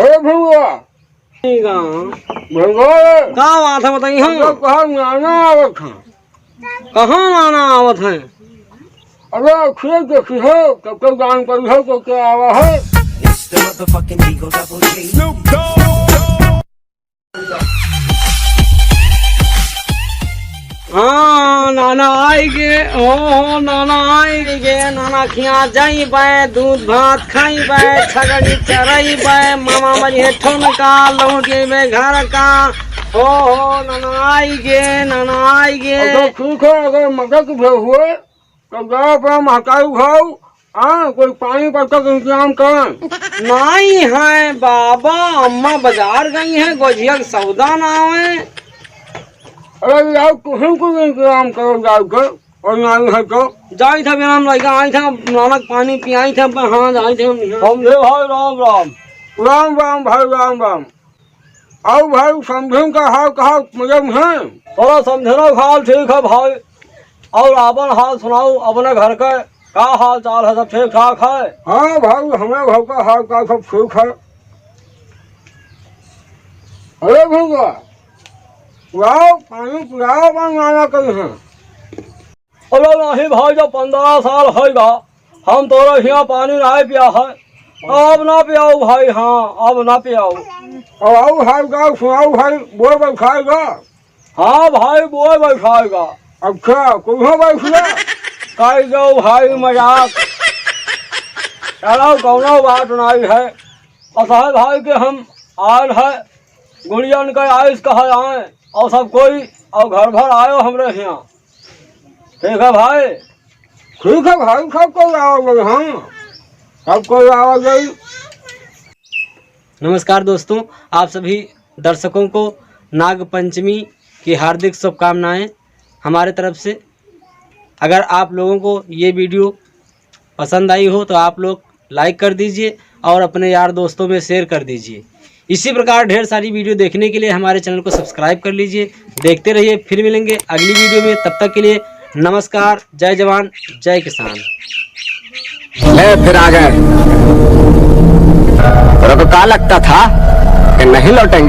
अरे भैया कहाँ बात है बताइए हम कहाँ आना आवत है? कहाँ आना आवत है। अरे खेल देखी हो कब तक दान करी हो तो क्या आवा है। हाँ नाना आएंगे हो नाना आएंगे नाना खिया जाई बाय दूध भात खाई बाय छगड़ी चराई बाय मामा मरी है ठोन का लौटे में घर का हो नाना आएंगे अगर ठीक है अगर मदद भी हुए तो गाँव पर महकाई भाव हाँ कोई पानी पर तक इंतजाम करें। नहीं है बाबा अम्मा बाजार गई है गोजिया सौदा ना है। अरे यार कुछ को इंतजाम करो जाकर और आई है तो जाई था नाम लड़का आई था नानक पानी पियाई था हाँ जाई थे हम भाई राम राम राम राम भाई राम राम। आओ भाई समझें का हाल कहा मजम है। थोड़ा समझना हाल ठीक है भाई और अपन हाल सुनाओ अपने घर का क्या हाल चाल है सब ठीक ठाक है। हाँ भाई हमें घर का हाल का सब ठीक है। अरे भैया पिलाओ पानी पिलाओ नाना कहीं है। अरे नहीं भाई जब 15 साल होगा हम तो यहाँ पानी नहीं पिया है अब ना पियाओ भाई। हाँ अब ना पियाओ और आओ हाल का सुनाओ भाई बोल बैठाएगा। हाँ भाई बोल बैठाएगा। अच्छा कुछ बैठिए कह दो भाई मजाक चलो कौनो बात नहीं है। असह भाई के हम आयल है गुड़ियन के आयुष कहा आए और सब कोई और घर भर आयो हमरे यहाँ ठीक है भाई। ठीक है भाई सब कोई आओगे। हाँ सब कोई आओगे। नमस्कार दोस्तों आप सभी दर्शकों को नाग पंचमी की हार्दिक शुभकामनाएं हमारे तरफ से। अगर आप लोगों को ये वीडियो पसंद आई हो तो आप लोग लाइक कर दीजिए और अपने यार दोस्तों में शेयर कर दीजिए। इसी प्रकार ढेर सारी वीडियो देखने के लिए हमारे चैनल को सब्सक्राइब कर लीजिए। देखते रहिए फिर मिलेंगे अगली वीडियो में। तब तक के लिए नमस्कार। जय जवान जय किसान। फिर आ गए तो क्या लगता था कि नहीं लौटेंगे।